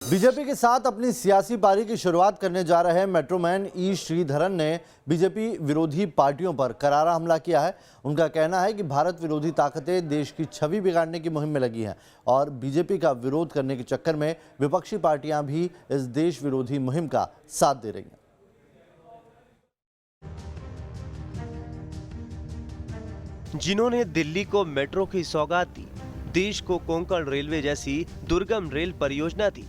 BJP के साथ अपनी सियासी पारी की शुरुआत करने जा रहे मेट्रोमैन ई श्रीधरन ने बीजेपी विरोधी पार्टियों पर करारा हमला किया है। उनका कहना है कि भारत विरोधी ताकतें देश की छवि बिगाड़ने की मुहिम में लगी हैं और बीजेपी का विरोध करने के चक्कर में विपक्षी पार्टियां भी इस देश विरोधी मुहिम का साथ दे रही हैं। जिन्होंने दिल्ली को मेट्रो की सौगात दी, देश को कोंकण रेलवे जैसी दुर्गम रेल परियोजना दी,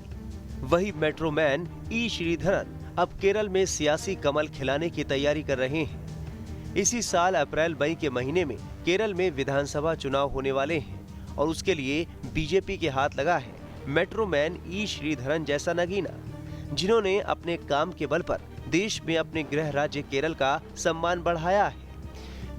वही मेट्रोमैन ई श्रीधरन अब केरल में सियासी कमल खिलाने की तैयारी कर रहे हैं। इसी साल अप्रैल मई के महीने में केरल में विधानसभा चुनाव होने वाले हैं और उसके लिए बीजेपी के हाथ लगा है मेट्रोमैन ई श्रीधरन जैसा नगीना, जिन्होंने अपने काम के बल पर देश में अपने गृह राज्य केरल का सम्मान बढ़ाया है।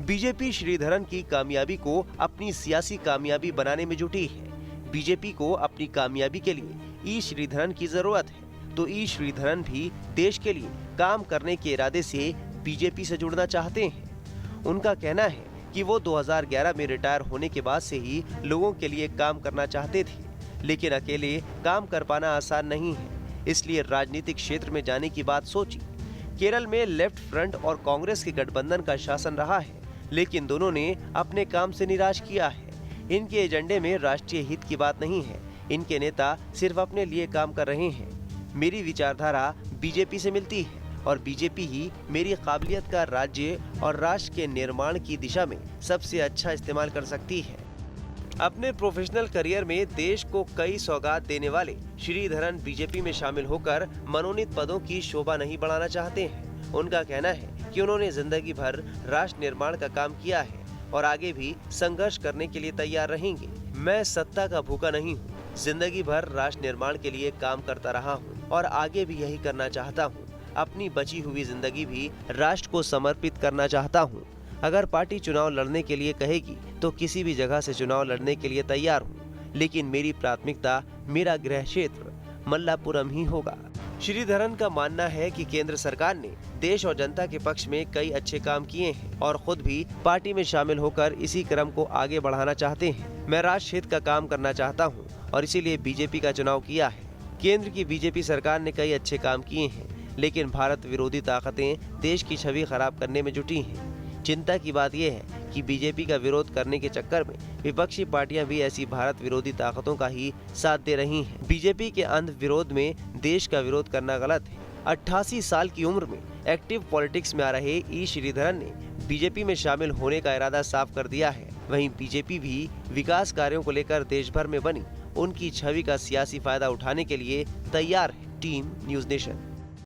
बीजेपी श्रीधरन की कामयाबी को अपनी सियासी कामयाबी बनाने में जुटी है। बीजेपी को अपनी कामयाबी के लिए ई श्रीधरन की जरूरत है, तो ई श्रीधरन भी देश के लिए काम करने के इरादे से बीजेपी से जुड़ना चाहते हैं। उनका कहना है कि वो 2011 में रिटायर होने के बाद से ही लोगों के लिए काम करना चाहते थे, लेकिन अकेले काम कर पाना आसान नहीं है, इसलिए राजनीतिक क्षेत्र में जाने की बात सोची। केरल में लेफ्ट फ्रंट और कांग्रेस के गठबंधन का शासन रहा है, लेकिन दोनों ने अपने काम से निराश किया है। इनके एजेंडे में राष्ट्रीय हित की बात नहीं है, इनके नेता सिर्फ अपने लिए काम कर रहे हैं। मेरी विचारधारा बीजेपी से मिलती है और बीजेपी ही मेरी काबिलियत का राज्य और राष्ट्र के निर्माण की दिशा में सबसे अच्छा इस्तेमाल कर सकती है। अपने प्रोफेशनल करियर में देश को कई सौगात देने वाले श्रीधरन बीजेपी में शामिल होकर मनोनीत पदों की शोभा नहीं बढ़ाना चाहते हैं। उनका कहना है कि उन्होंने जिंदगी भर राष्ट्र निर्माण का काम किया है और आगे भी संघर्ष करने के लिए तैयार रहेंगे। मैं सत्ता का भूखा नहीं हूँ, जिंदगी भर राष्ट्र निर्माण के लिए काम करता रहा हूँ और आगे भी यही करना चाहता हूँ। अपनी बची हुई जिंदगी भी राष्ट्र को समर्पित करना चाहता हूँ। अगर पार्टी चुनाव लड़ने के लिए कहेगी तो किसी भी जगह से चुनाव लड़ने के लिए तैयार हूँ, लेकिन मेरी प्राथमिकता मेरा गृह क्षेत्र मल्लापुरम ही होगा। श्रीधरन का मानना है कि केंद्र सरकार ने देश और जनता के पक्ष में कई अच्छे काम किए हैं और खुद भी पार्टी में शामिल होकर इसी क्रम को आगे बढ़ाना चाहते हैं। मैं राष्ट्र हित का काम करना चाहता हूं और इसीलिए बीजेपी का चुनाव किया है। केंद्र की बीजेपी सरकार ने कई अच्छे काम किए हैं, लेकिन भारत विरोधी ताकतें देश की छवि खराब करने में जुटी हैं। चिंता की बात यह है कि बीजेपी का विरोध करने के चक्कर में विपक्षी पार्टियां भी ऐसी भारत विरोधी ताकतों का ही साथ दे रही हैं। बीजेपी के अंध विरोध में देश का विरोध करना गलत है। 88 साल की उम्र में एक्टिव पॉलिटिक्स में आ रहे ई श्रीधरन ने बीजेपी में शामिल होने का इरादा साफ कर दिया है। वहीं बीजेपी भी विकास कार्यों को लेकर देश भर में बनी उनकी छवि का सियासी फायदा उठाने के लिए तैयार है। Team news nation.